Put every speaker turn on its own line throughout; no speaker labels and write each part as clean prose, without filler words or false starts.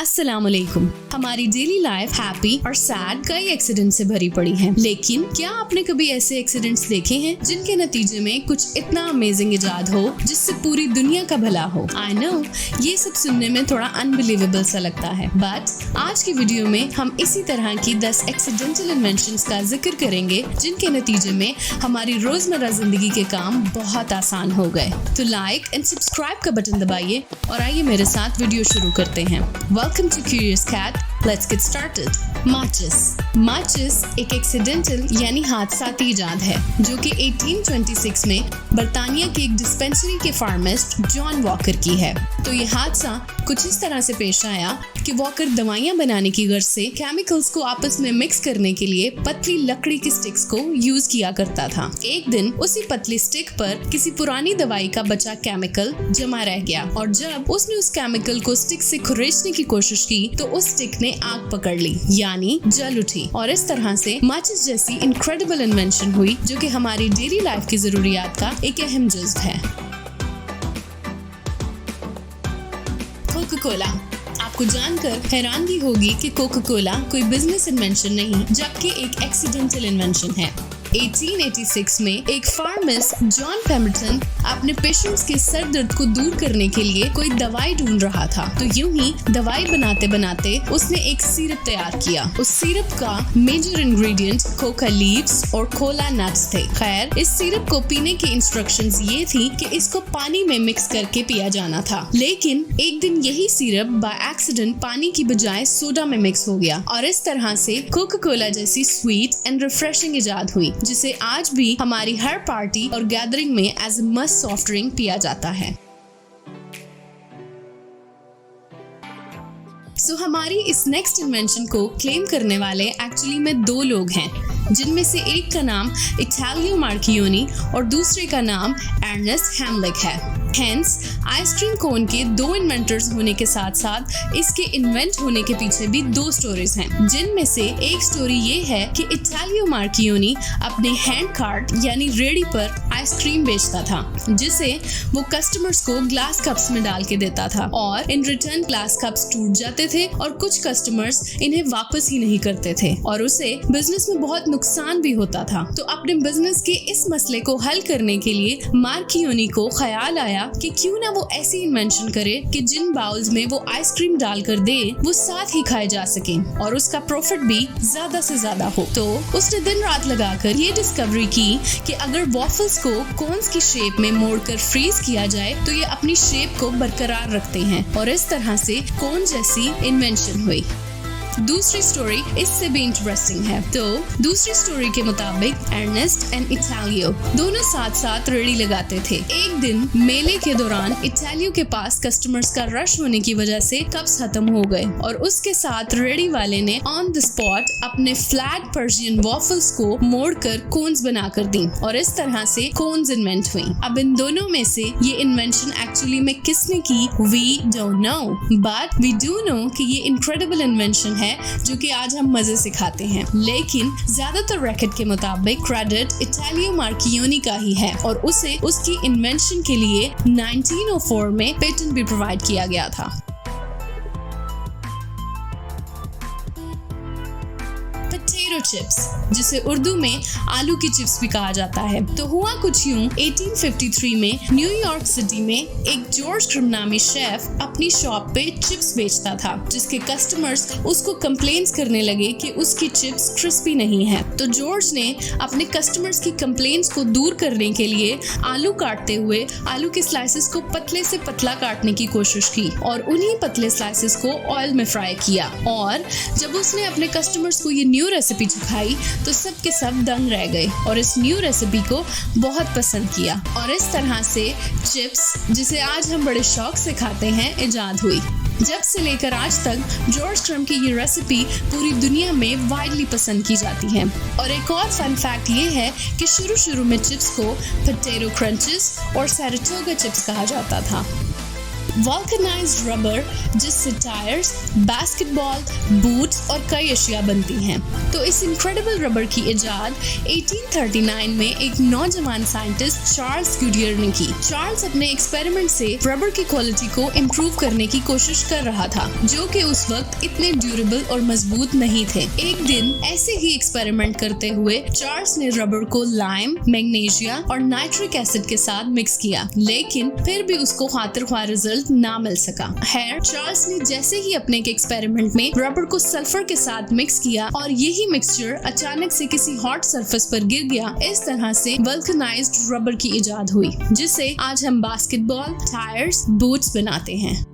अस्सलामुअलैकुम। हमारी daily life happy और सैड कई एक्सीडेंट से भरी पड़ी है, लेकिन क्या आपने कभी ऐसे एक्सीडेंट्स देखे हैं जिनके नतीजे में कुछ इतना अमेजिंग इजाद हो जिससे पूरी दुनिया का भला हो? आई नो ये सब सुनने में थोड़ा अनबिलीवेबल सा लगता है, बट आज की वीडियो में हम इसी तरह की 10 एक्सीडेंटल इन्वेंशंस का जिक्र करेंगे जिनके नतीजे में हमारी रोजमर्रा जिंदगी के काम बहुत आसान हो गए। तो लाइक एंड सब्सक्राइब का बटन दबाइए और आइए मेरे साथ वीडियो शुरू करते हैं। Welcome to curious cat, let's get started. माचिस एक एक्सीडेंटल यानी हादसाती इजाद है जो कि 1826 में बर्तानिया के एक डिस्पेंसरी के फार्मासिस्ट जॉन वॉकर की है। तो ये हादसा कुछ इस तरह से पेश आया कि वॉकर दवाइयां बनाने की गर्ज से केमिकल्स को आपस में मिक्स करने के लिए पतली लकड़ी की स्टिक्स को यूज किया करता था। एक दिन उसी पतली स्टिक पर किसी पुरानी दवाई का बचा केमिकल जमा रह गया और जब उसने उस केमिकल को स्टिक से खुरेचने की कोशिश की तो उस स्टिक ने आग पकड़ ली, यानी जल उठी, और इस तरह से माचिस जैसी इनक्रेडिबल इन्वेंशन हुई जो कि हमारी डेली लाइफ की जरूरियात का एक अहम जुज़्व है। Coca Cola. आपको जानकर हैरानगी होगी कि कोका कोला कोई बिजनेस इन्वेंशन नहीं जबकि एक एक्सीडेंटल इन्वेंशन है। 1886 में एक फार्मासिस्ट जॉन पेम्बरटन अपने पेशेंट्स के सर दर्द को दूर करने के लिए कोई दवाई ढूंढ रहा था। तो यूं ही दवाई बनाते बनाते उसने एक सिरप तैयार किया। उस सिरप का मेजर इंग्रेडिएंट कोका लीव्स और कोला नट्स थे। खैर, इस सिरप को पीने की इंस्ट्रक्शंस ये थी कि इसको पानी में मिक्स करके पिया जाना था, लेकिन एक दिन यही सिरप बाय एक्सीडेंट पानी की बजाय सोडा में मिक्स हो गया और इस तरह से कोका कोला जैसी स्वीट एंड रिफ्रेशिंग इजाद हुई जिसे आज भी हमारी हर पार्टी और गैदरिंग में as a must soft drink पिया जाता है। सो हमारी इस नेक्स्ट इन्वेंशन को क्लेम करने वाले एक्चुअली में दो लोग हैं, जिनमें से एक का नाम इटालियो मार्कियोनी और दूसरे का नाम अर्नेस्ट हेमलिक है। हेंस आइसक्रीम कोन के दो इन्वेंटर्स होने के साथ साथ इसके इन्वेंट होने के पीछे भी दो स्टोरीज हैं, जिनमें से एक स्टोरी ये है कि इटालियो मार्कियोनी अपने हैंड कार्ट यानी रेडी पर आइसक्रीम बेचता था, जिसे वो कस्टमर्स को ग्लास कप्स में डाल के देता था और इन रिटर्न ग्लास कप्स टूट जाते थे और कुछ कस्टमर्स इन्हें वापस ही नहीं करते थे और उसे बिजनेस में बहुत नुकसान भी होता था। तो अपने बिजनेस के इस मसले को हल करने के लिए मार्कियोनी को ख्याल आया कि क्यों ना वो ऐसी इन्वेंशन करे कि जिन बाउल्स में वो आइसक्रीम डालकर दे वो साथ ही खाए जा सके और उसका प्रॉफिट भी ज्यादा से ज्यादा हो। तो उसने दिन रात लगाकर ये डिस्कवरी की कि अगर वॉफल्स को कोन्स की शेप में मोड़कर फ्रीज किया जाए तो ये अपनी शेप को बरकरार रखते हैं और इस तरह से कोन जैसी इन्वेंशन हुई। दूसरी स्टोरी इससे भी इंटरेस्टिंग है। तो दूसरी स्टोरी के मुताबिक अर्नेस्ट एंड इटालियो दोनों साथ साथ रेडी लगाते थे। एक दिन मेले के दौरान इटालियो के पास कस्टमर्स का रश होने की वजह से कप्स खत्म हो गए और उसके साथ रेडी वाले ने ऑन द स्पॉट अपने फ्लैट पर्शियन वॉफल्स को मोड़कर कोन्स बनाकर दी और इस तरह से कोन्स इन्वेंट हुई। अब इन दोनों में से ये इन्वेंशन एक्चुअली में किसने की we don't know, but we do know कि ये इनक्रेडिबल इन्वेंशन है जो कि आज हम मजे से खाते हैं, लेकिन ज्यादातर रैकेट के मुताबिक क्रेडिट इटालियो मार्कियोनी का ही है और उसे उसकी इन्वेंशन के लिए 1904 में पेटेंट भी प्रोवाइड किया गया था। पोटैटो चिप्स, जिसे उर्दू में आलू की चिप्स भी कहा जाता है। तो हुआ कुछ यूं, 1853 में न्यूयॉर्क सिटी में एक जॉर्ज क्रिम नामी शेफ अपनी शॉप पे चिप्स बेचता था, जिसके कस्टमर्स उसको कंप्लेंट्स करने लगे कि उसकी चिप्स क्रिस्पी नहीं है। तो जॉर्ज ने अपने कस्टमर्स की कंप्लेंट्स को दूर करने के लिए आलू काटते हुए आलू के स्लाइसेस को पतले से पतला काटने की कोशिश की और उन्हीं पतले स्लाइसेस को ऑयल में फ्राई किया और जब उसने अपने कस्टमर्स को ये न्यू रेसिपी खाई तो सब के सब दंग रह गए और इस न्यू रेसिपी को बहुत पसंद किया और इस तरह से चिप्स, जिसे आज हम बड़े शौक से खाते हैं, इजाद हुई। जब से लेकर आज तक जॉर्ज क्रिम की ये रेसिपी पूरी दुनिया में वाइडली पसंद की जाती है। और एक और फन फैक्ट ये है कि शुरू में चिप्स को पोटैटो क्रंचेस और सैराटोगा चिप्स कहा जाता था। वल्कनाइज्ड रबर, जिससे टायर्स, बास्केटबॉल, बूट्स और कई अशिया बनती हैं। तो इस इनक्रेडिबल रबर की इजाद 1839 में एक नौजवान साइंटिस्ट चार्ल्स गुडियर ने की। चार्ल्स अपने एक्सपेरिमेंट से रबर की क्वालिटी को इम्प्रूव करने की कोशिश कर रहा था, जो कि उस वक्त इतने ड्यूरेबल और मजबूत नहीं थे। एक दिन ऐसे ही एक्सपेरिमेंट करते हुए चार्ल्स ने रबर को लाइम, मैग्नीशिया और नाइट्रिक एसिड के साथ मिक्स किया, लेकिन फिर भी उसको खातिर ख्वाह रिजल्ट ना मिल सका। चार्ल्स ने जैसे ही अपने एक्सपेरिमेंट में रबर को सल्फर के साथ मिक्स किया और यही मिक्सचर अचानक से किसी हॉट सरफेस पर गिर गया, इस तरह से वल्कनाइज्ड रबर की इजाद हुई, जिससे आज हम बास्केटबॉल, टायर्स, बूट्स बनाते हैं।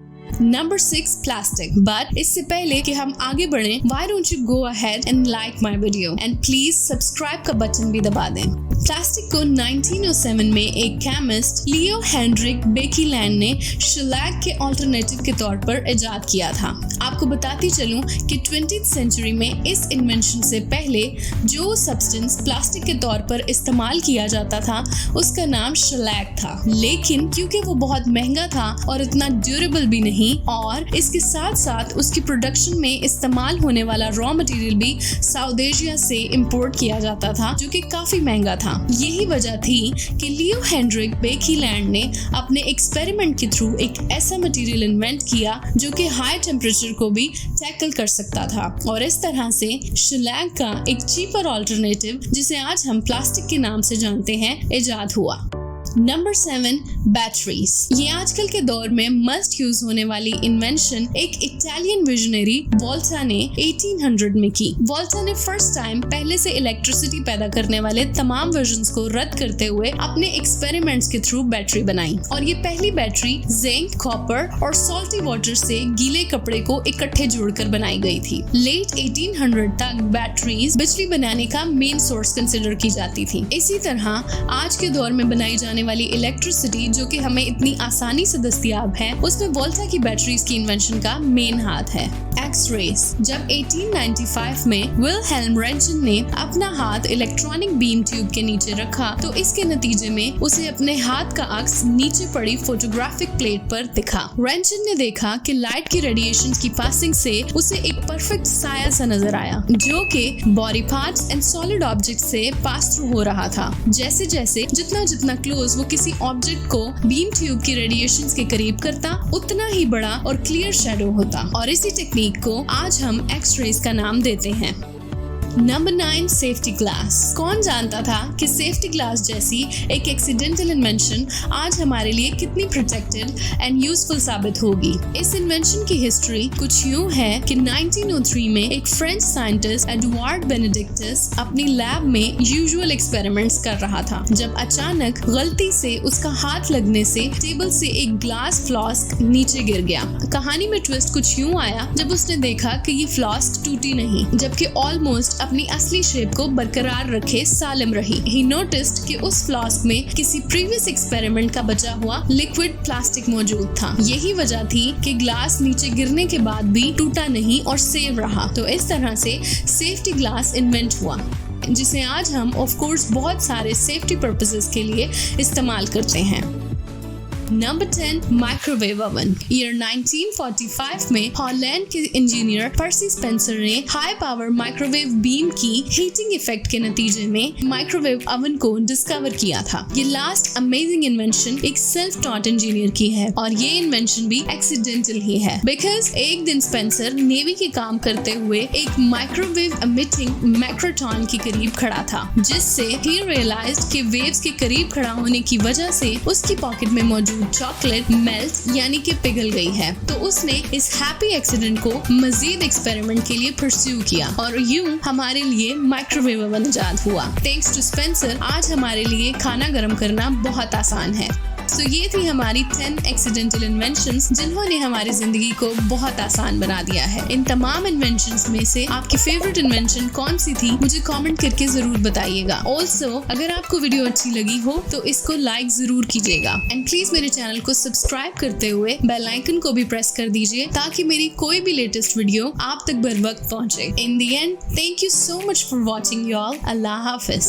Number 6 plastic. बट इससे पहले कि हम आगे बढ़ें, why don't you go ahead and like my video and please subscribe का बटन भी दबा दें। प्लास्टिक को 1907 में एक केमिस्ट लियो हेनरिक बेकीलैंड ने शेलैक के ऑल्टरनेटिव के तौर पर इजाद किया था। आपको बताती चलूं कि 20th सेंचुरी में इस इन्वेंशन से पहले जो सब्सटेंस प्लास्टिक के तौर पर इस्तेमाल किया जाता था उसका नाम शेलैक था, लेकिन क्योंकि वो बहुत महंगा था और इतना ड्यूरेबल भी नहीं, और इसके साथ साथ उसकी प्रोडक्शन में इस्तेमाल होने वाला रॉ मटेरियल भी साउथ एशिया से इंपोर्ट किया जाता था, जो कि काफी महंगा था। यही वजह थी कि लियो हेनरिक बेकीलैंड ने अपने एक्सपेरिमेंट के थ्रू एक ऐसा मटेरियल इन्वेंट किया जो कि हाई टेम्परेचर को भी टैकल कर सकता था, और इस तरह से शेलैक का एक चीपर ऑल्टरनेटिव, जिसे आज हम प्लास्टिक के नाम से जानते हैं, इजाद हुआ। Number 7 batteries. ये आजकल के दौर में मस्ट यूज होने वाली इन्वेंशन एक इटालियन विजनरी वोल्टा ने 1800 में की। वोल्टा ने फर्स्ट टाइम पहले से इलेक्ट्रिसिटी पैदा करने वाले तमाम वर्जन्स को रद्द करते हुए अपने एक्सपेरिमेंट्स के थ्रू बैटरी बनाई, और ये पहली बैटरी जिंक, कॉपर और सॉल्टी वाटर से गीले कपड़े को इकट्ठे जोड़कर बनाई गई थी। लेट 1800 तक बैटरीज बिजली बनाने का मेन सोर्स कंसिडर की जाती थी। इसी तरह आज के दौर में बनाई जाने वाली इलेक्ट्रिसिटी, जो कि हमें इतनी आसानी से दस्तयाब है, उसमें वोल्टा की बैटरीज की इन्वेंशन का मेन हाथ है। एक्स-रेज। जब 1895 में विल्हेल्म रेंटगेन ने अपना हाथ इलेक्ट्रॉनिक बीम ट्यूब के नीचे रखा, तो इसके नतीजे में उसे अपने हाथ का अक्स नीचे पड़ी फोटोग्राफिक प्लेट पर दिखा। रेंटगेन ने देखा कि लाइट की रेडिएशन की पासिंग से उसे एक परफेक्ट साया सा नजर आया, जो कि body parts and solid object से पास थ्रू हो रहा था। जैसे जैसे जितना क्लोज वो किसी ऑब्जेक्ट को बीम ट्यूब की रेडिएशंस के करीब करता, उतना ही बड़ा और क्लियर शैडो होता, और इसी टेक्निक को आज हम एक्स-रेज का नाम देते हैं। Number 9 safety glass. कौन जानता था कि सेफ्टी ग्लास जैसी एक एक्सीडेंटल इन्वेंशन आज हमारे लिए कितनी प्रोटेक्टेड एंड यूजफुल साबित होगी। इस इन्वेंशन की हिस्ट्री कुछ यूं है कि 1903 में एक फ्रेंच साइंटिस्ट एडवार्ड बेनेडिक्टस अपनी लैब में यूजुअल एक्सपेरिमेंट्स कर रहा था, जब अचानक गलती से उसका हाथ लगने से टेबल से एक ग्लास फ्लास्क नीचे गिर गया। कहानी में ट्विस्ट कुछ यूं आया जब उसने देखा कि ये फ्लास्क टूटी नहीं, जबकि ऑलमोस्ट अपनी असली शेप को बरकरार रखे सालिम रही। ही नोटिस्ड कि उस फ्लास्क में किसी प्रीवियस एक्सपेरिमेंट का बचा हुआ लिक्विड प्लास्टिक मौजूद था। यही वजह थी कि ग्लास नीचे गिरने के बाद भी टूटा नहीं और सेव रहा। तो इस तरह से सेफ्टी ग्लास इन्वेंट हुआ, जिसे आज हम ऑफ कोर्स बहुत सारे सेफ्टी पर्पसेस के लिए इस्तेमाल करते हैं। Number 10 microwave oven. ईयर 1945 में हॉलैंड के इंजीनियर पर्सी स्पेंसर ने हाई पावर माइक्रोवेव बीम की हीटिंग इफेक्ट के नतीजे में माइक्रोवेव ओवन को डिस्कवर किया था। ये लास्ट अमेजिंग इन्वेंशन एक सेल्फ टॉट इंजीनियर की है, और ये इन्वेंशन भी एक्सीडेंटल ही है, बिकॉज एक दिन स्पेंसर नेवी के काम करते हुए एक माइक्रोवेव एमिटिंग मैक्रोट्रॉन के करीब खड़ा था, जिससे ही रियलाइज्ड कि वेव्स के करीब खड़ा होने की वजह से उसकी पॉकेट में मौजूद चॉकलेट मेल्ट यानी कि पिघल गई है। तो उसने इस हैप्पी एक्सीडेंट को मजीद एक्सपेरिमेंट के लिए परस्यू किया, और यूं हमारे लिए माइक्रोवेव ओवन इजाद हुआ। थैंक्स टू स्पेंसर आज हमारे लिए खाना गर्म करना बहुत आसान है। तो ये थी हमारी 10 एक्सीडेंटल इन्वेंशंस जिन्होंने हमारी जिंदगी को बहुत आसान बना दिया है। इन तमाम इन्वेंशंस में से आपकी फेवरेट इन्वेंशन कौन सी थी मुझे कमेंट करके जरूर बताइएगा। ऑल्सो अगर आपको वीडियो अच्छी लगी हो तो इसको लाइक जरूर कीजिएगा, एंड प्लीज मेरे चैनल को सब्सक्राइब करते हुए बेल आइकन को भी प्रेस कर दीजिए ताकि मेरी कोई भी लेटेस्ट वीडियो आप तक बर वक्त पहुंचे। In the end, thank you so much for watching y'all. अल्लाह हाफिज।